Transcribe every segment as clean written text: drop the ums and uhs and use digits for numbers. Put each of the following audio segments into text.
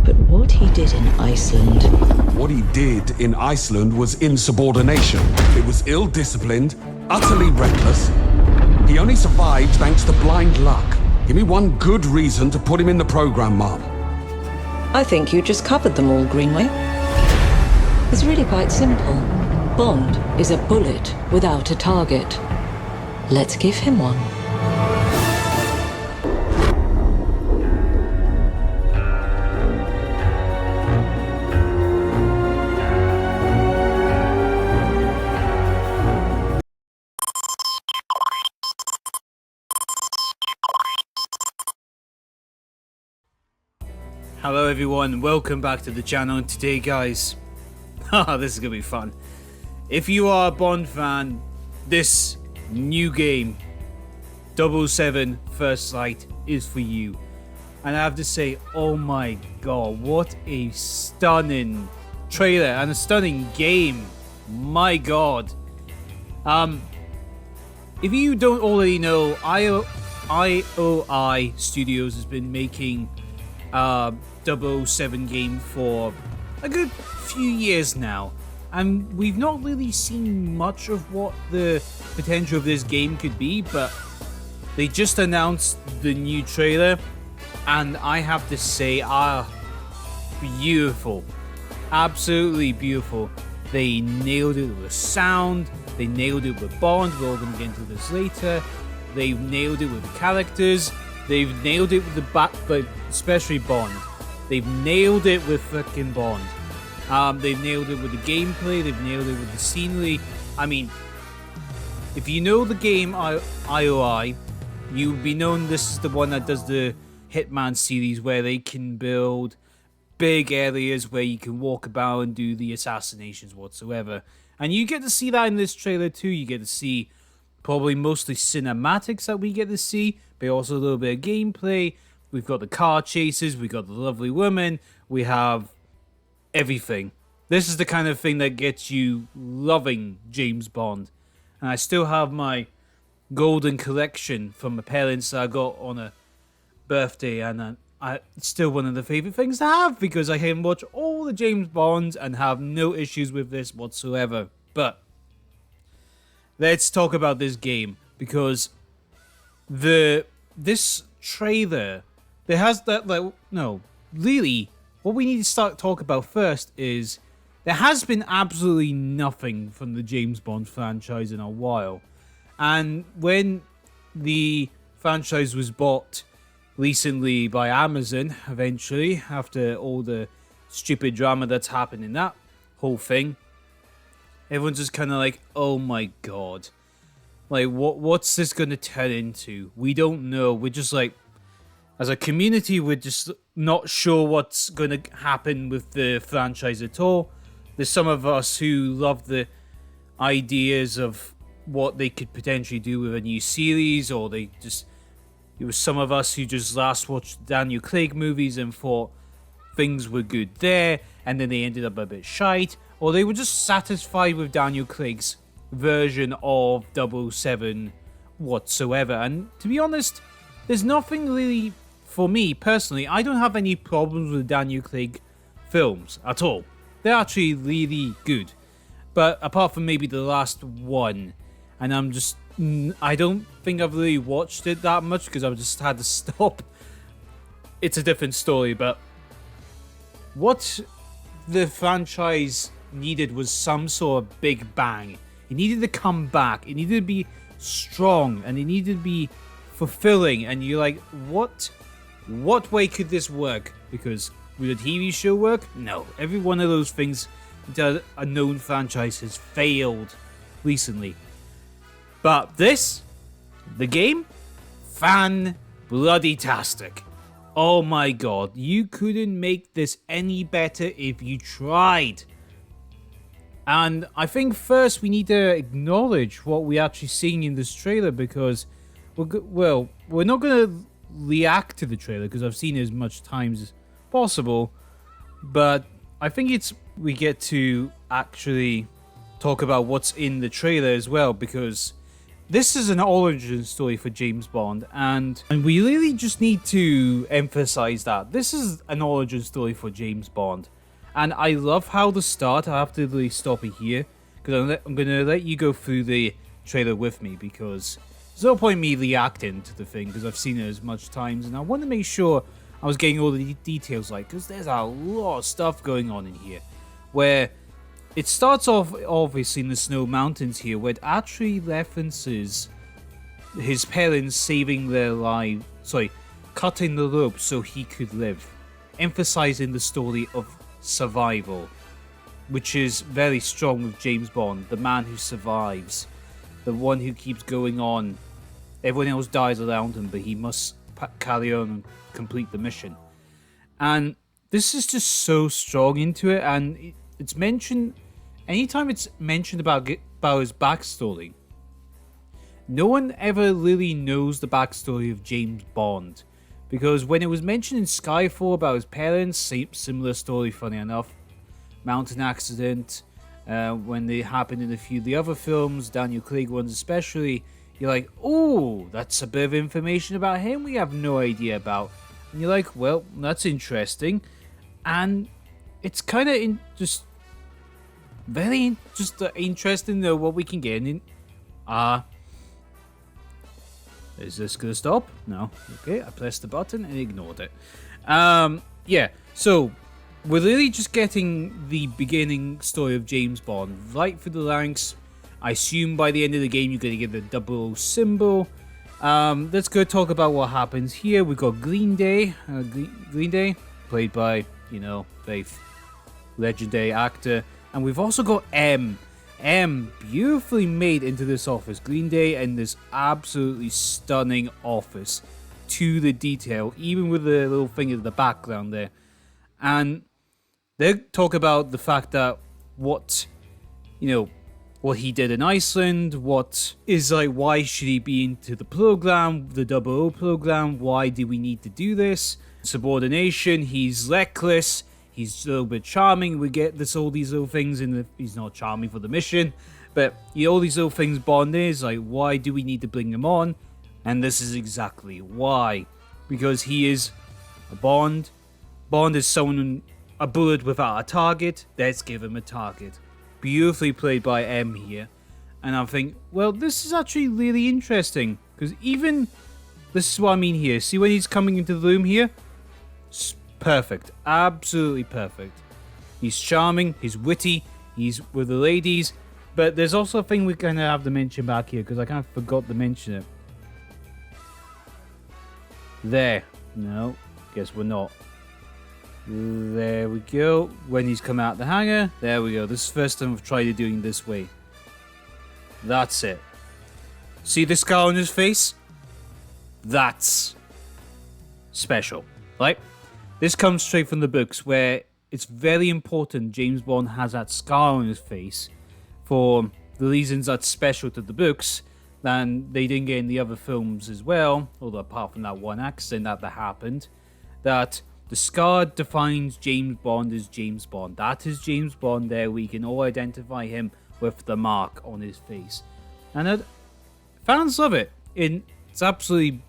But what he did in Iceland... What he did in Iceland was insubordination. It was ill-disciplined, utterly reckless. He only survived thanks to blind luck. Give me one good reason to put him in the program, Mom. I think you just covered them all, Greenway. It's really quite simple. Bond is a bullet without a target. Let's give him one. Hello everyone, welcome back to the channel, and today guys, this is gonna be fun. If you are a Bond fan, this new game, 007 First Sight, is for you. And I have to say, oh my god, what a stunning trailer and a stunning game. My god. If you don't already know, IOI Studios has been making 007 game for a good few years now, and we've not really seen much of what the potential of this game could be, but they just announced the new trailer, and I have to say, beautiful, absolutely beautiful. They nailed it with sound, they nailed it with Bond, we're all going to get into this later, they've nailed it with the characters, they've nailed it with the but especially Bond. They've nailed it with fucking Bond. They've nailed it with the gameplay. They've nailed it with the scenery. I mean, if you know the game IOI, you'll be known this is the one that does the Hitman series, where they can build big areas where you can walk about and do the assassinations whatsoever. And you get to see that in this trailer too. You get to see probably mostly cinematics that we get to see, but also a little bit of gameplay. We've got the car chases, we've got the lovely women, we have everything. This is the kind of thing that gets you loving James Bond. And I still have my golden collection from my parents that I got on a birthday, and it's still one of the favourite things to have, because I can watch all the James Bonds and have no issues with this whatsoever. But let's talk about this game, because this trailer, there has that, like, no, really, what we need to start talk about first is there has been absolutely nothing from the James Bond franchise in a while. And when the franchise was bought recently by Amazon, eventually, after all the stupid drama that's happened in that whole thing, everyone's just kind of like, oh my god. Like, what's this going to turn into? We don't know. We're just like, as a community, we're just not sure what's going to happen with the franchise at all. There's some of us who love the ideas of what they could potentially do with a new series, or there was some of us who just last watched Daniel Craig movies and thought things were good there, and then they ended up a bit shite, or they were just satisfied with Daniel Craig's version of 007 whatsoever. And to be honest, there's nothing really, for me personally, I don't have any problems with Daniel Craig films at all. They're actually really good, but apart from maybe the last one, and I don't think I've really watched it that much because I've just had to stop. It's a different story, but what the franchise needed was some sort of big bang. It needed to come back. It needed to be strong, and it needed to be fulfilling. And you're like, what way could this work? Because would a TV show work? No. Every one of those things that a known franchise has failed recently. But this, the game, fan-bloody-tastic. Oh my god, you couldn't make this any better if you tried. And I think first we need to acknowledge what we're actually seeing in this trailer, because we're not going to react to the trailer because I've seen it as much times as possible, but I think we get to actually talk about what's in the trailer as well, because this is an origin story for James Bond, and we really just need to emphasize that this is an origin story for James Bond. And I love how the start, I have to really stop it here, because I'm going to let you go through the trailer with me, because there's no point in me reacting to the thing, because I've seen it as much times, and I want to make sure I was getting all the details right, because there's a lot of stuff going on in here, where it starts off obviously in the Snow Mountains here, where it actually references his parents saving their lives, cutting the rope so he could live, emphasizing the story of survival, which is very strong with James Bond, the man who survives, the one who keeps going on. Everyone else dies around him, but he must carry on and complete the mission. And this is just so strong into it, and it's mentioned, anytime it's mentioned about his backstory, no one ever really knows the backstory of James Bond. Because when it was mentioned in Skyfall about his parents, similar story, funny enough, mountain accident, when they happened in a few of the other films, Daniel Craig ones especially, you're like, oh, that's a bit of information about him we have no idea about. And you're like, well, that's interesting. And it's kind of just very interesting to know what we can get in. Is this gonna stop? No. Okay, I pressed the button and ignored it. Yeah, so we're really just getting the beginning story of James Bond right through the ranks. I assume by the end of the game you're gonna get the 00 symbol. Let's go talk about what happens here. We've got Green Day. Green Day, played by, very legendary actor. And we've also got M, beautifully made into this office. Green Day in this absolutely stunning office to the detail, even with the little thing in the background there. And they talk about the fact that what he did in Iceland, what is why should he be into the program, the 00 program, why do we need to do this? Subordination, he's reckless. He's a little bit charming. We get all these little things he's not charming for the mission, but all these little things Bond is, why do we need to bring him on? And this is exactly why. Because he is a Bond. Bond is a bullet without a target. Let's give him a target. Beautifully played by M here. And I think, well, this is actually really interesting. Because this is what I mean here. See when he's coming into the room here? Perfect. Absolutely perfect. He's charming, he's witty, he's with the ladies, but there's also a thing we kind of have to mention back here, because I kind of forgot to mention it. There. No, guess we're not. There we go. When he's come out the hangar, there we go. This is the first time I've tried doing this way. That's it. See the scar on his face? That's special, right? This comes straight from the books, where it's very important James Bond has that scar on his face for the reasons that's special to the books, and they didn't get in the other films as well, although apart from that one accident that happened, that the scar defines James Bond as James Bond. That is James Bond there. We can all identify him with the mark on his face. And fans love it. It's absolutely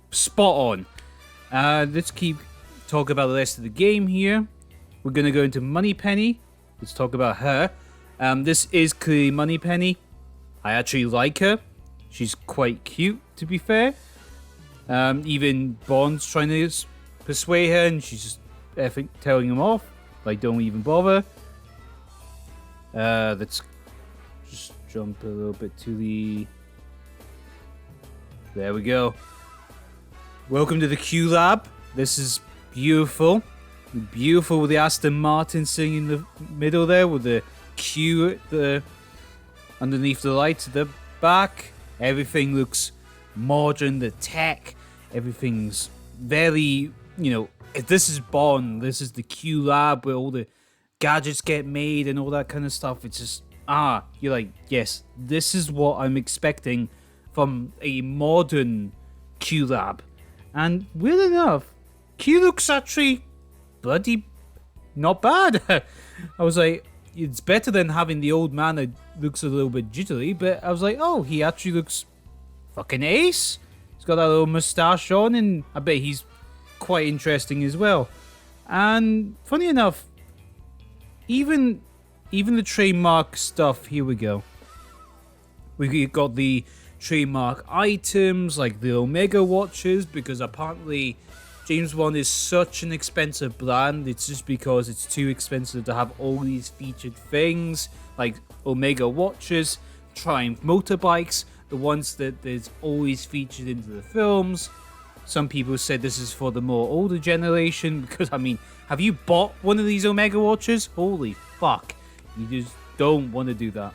spot on. Let's keep talk about the rest of the game here. We're going to go into Moneypenny. Let's talk about her. This is clearly Moneypenny. I actually like her. She's quite cute, to be fair. Even Bond's trying to persuade her, and she's just telling him off. Don't even bother. Let's just jump a little bit to the... There we go. Welcome to the Q Lab. This is beautiful. Beautiful with the Aston Martin sitting in the middle there with the Q underneath the lights at the back. Everything looks modern, the tech, everything's very, if this is Bond, this is the Q Lab where all the gadgets get made and all that kind of stuff. It's just, you're like, yes, this is what I'm expecting from a modern Q Lab. And weird enough, Q looks actually bloody not bad. I was like, it's better than having the old man that looks a little bit jittery, but I was like, oh, he actually looks fucking ace. He's got that little mustache on, and I bet he's quite interesting as well. And funny enough, even the trademark stuff, here we go. We got the trademark items like the Omega watches, because apparently James Bond is such an expensive brand. It's just because it's too expensive to have all these featured things like Omega watches, Triumph motorbikes, the ones that there's always featured into the films. Some people said this is for the more older generation, because I mean, have you bought one of these Omega watches? Holy fuck, you just don't want to do that.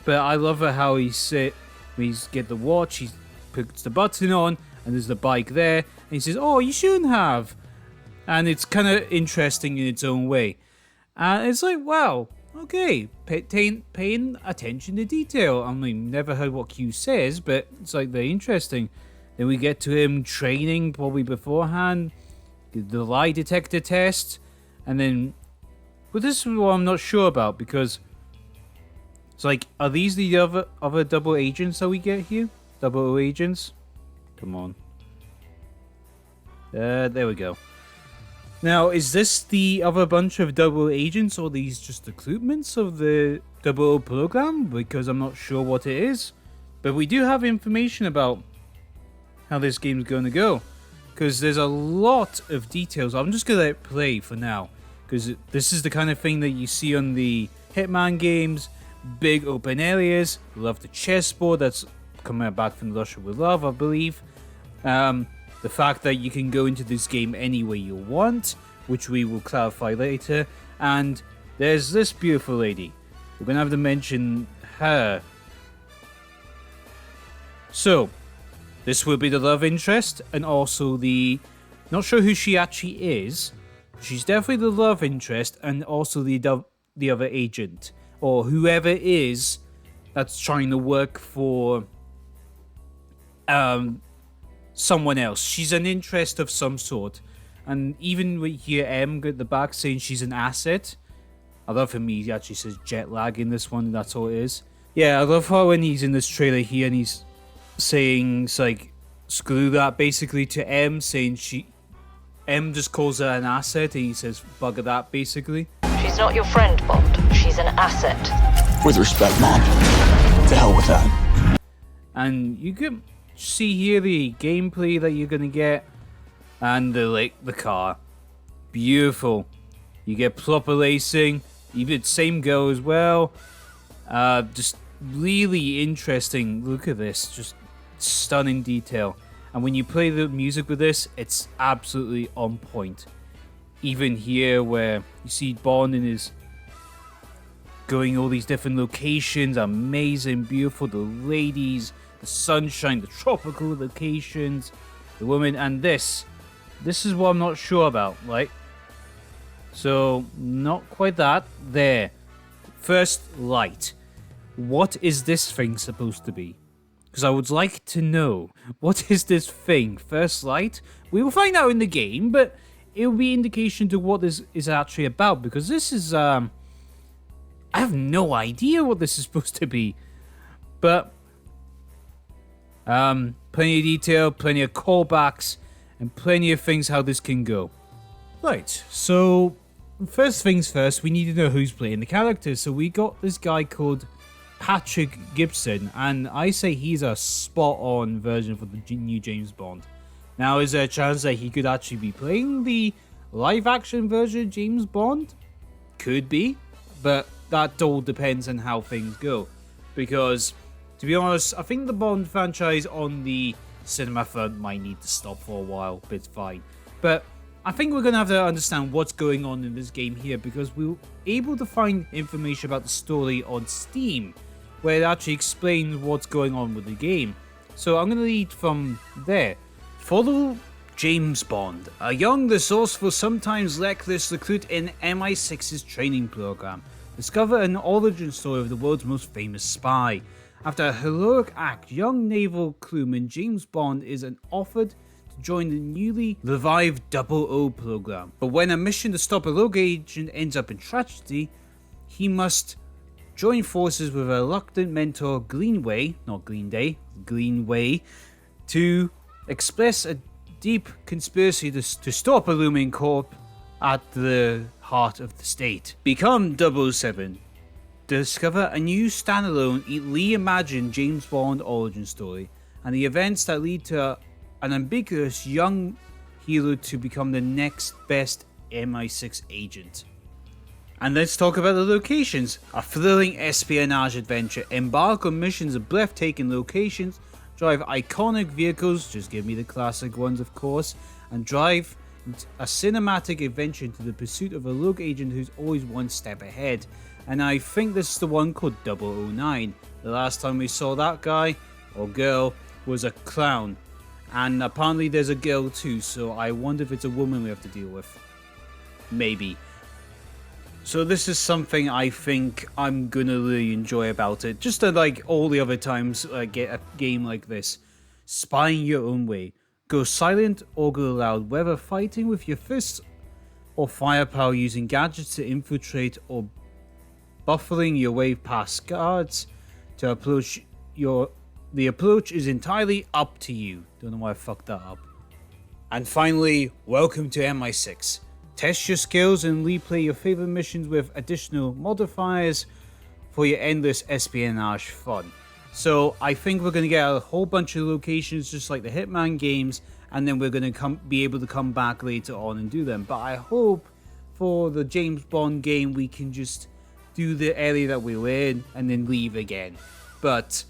But I love how he's get the watch, he puts the button on, and there's the bike there, and he says, oh, you shouldn't have. And it's kind of interesting in its own way. And it's like, wow, okay, paying attention to detail. I mean, never heard what Q says, but it's like they're interesting. Then we get to him training probably beforehand, the lie detector test, and then, but this is what I'm not sure about, because it's like, are these the other double agents that we get here? Double O agents? Come on. There we go. Now, is this the other bunch of double agents, or these just recruitments of the double O program? Because I'm not sure what it is. But we do have information about how this game's going to go, because there's a lot of details. I'm just going to let it play for now, because this is the kind of thing that you see on the Hitman games. Big open areas. Love the chessboard that's coming back from Russia with Love, I believe. The fact that you can go into this game any way you want, which we will clarify later. And there's this beautiful lady. We're going to have to mention her. So, this will be the love interest, and also the... Not sure who she actually is. She's definitely the love interest, and also the other agent, or whoever it is that's trying to work for someone else. She's an interest of some sort. And even we hear M at the back saying she's an asset. I love him, he actually says jet lag in this one, that's all it is. Yeah, I love how when he's in this trailer here and he's saying, it's like, screw that basically to M, saying M just calls her an asset, and he says bugger that basically. She's not your friend, Bond. She's an asset. With respect, Mom. To hell with that. And you can see here the gameplay that you're gonna get, and the car. Beautiful. You get proper racing. Even same go as well. Just really interesting. Look at this. Just stunning detail. And when you play the music with this, it's absolutely on point. Even here where you see Bond in his going all these different locations, amazing, beautiful, the ladies, the sunshine, the tropical locations, the women, and this is what I'm not sure about, right? So, not quite that. There. First light. What is this thing supposed to be? Because I would like to know, what is this thing? First light? We will find out in the game, but it will be indication to what this is actually about, because this is, I have no idea what this is supposed to be. But, plenty of detail, plenty of callbacks, and plenty of things how this can go. Right, so, first things first, we need to know who's playing the character. So we got this guy called Patrick Gibson, and I say he's a spot-on version for the new James Bond. Now, is there a chance that he could actually be playing the live-action version of James Bond? Could be, but that all depends on how things go. Because, to be honest, I think the Bond franchise on the cinema front might need to stop for a while, but it's fine. But I think we're going to have to understand what's going on in this game here, because we were able to find information about the story on Steam, where it actually explains what's going on with the game. So I'm going to read from there. Follow James Bond, a young, resourceful, sometimes reckless recruit in MI6's training program. Discover an origin story of the world's most famous spy. After a heroic act, young naval crewman James Bond is offered to join the newly revived 00 program. But when a mission to stop a rogue agent ends up in tragedy, he must join forces with a reluctant mentor Greenway, not Green Day, Greenway, to express a deep conspiracy to stop Illumin Corp at the heart of the state. Become 007. Discover a new standalone, reimagined James Bond origin story and the events that lead to an ambiguous young hero to become the next best MI6 agent. And let's talk about the locations. A thrilling espionage adventure. Embark on missions of breathtaking locations, drive iconic vehicles, just give me the classic ones of course, and drive a cinematic adventure into the pursuit of a rogue agent who's always one step ahead. And I think this is the one called 009. The last time we saw that guy or girl was a clown. And apparently there's a girl too, so I wonder if it's a woman we have to deal with. Maybe. So this is something I think I'm gonna really enjoy about it. Just like all the other times I get a game like this. Spying your own way. Go silent or go loud, whether fighting with your fists or firepower using gadgets to infiltrate or buffering your way past guards to approach the approach is entirely up to you. Don't know why I fucked that up. And finally, welcome to MI6. Test your skills and replay your favorite missions with additional modifiers for your endless espionage fun. So I think we're going to get a whole bunch of locations just like the Hitman games, and then we're going to be able to come back later on and do them. But I hope for the James Bond game we can just do the area that we were in and then leave again. But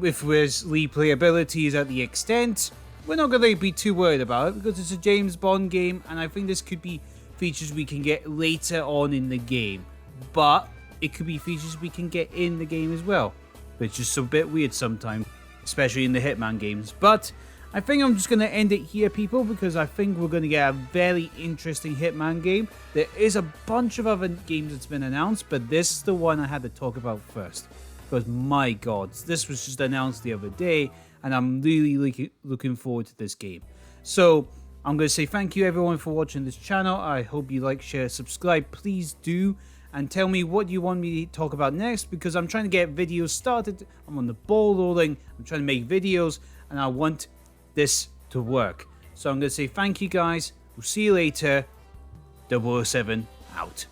if there's replayability is at the extent, we're not going to be too worried about it because it's a James Bond game, and I think this could be features we can get later on in the game. But it could be features we can get in the game as well, which is a bit weird sometimes, especially in the Hitman games. But I think I'm just going to end it here, people, because I think we're going to get a very interesting Hitman game. There is a bunch of other games that's been announced, but this is the one I had to talk about first. Because my god, this was just announced the other day, and I'm really looking forward to this game. So I'm going to say thank you everyone for watching this channel. I hope you like, share, subscribe. Please do. And tell me what you want me to talk about next, because I'm trying to get videos started. I'm on the ball rolling. I'm trying to make videos, and I want this to work. So I'm going to say thank you guys. We'll see you later. 007 out.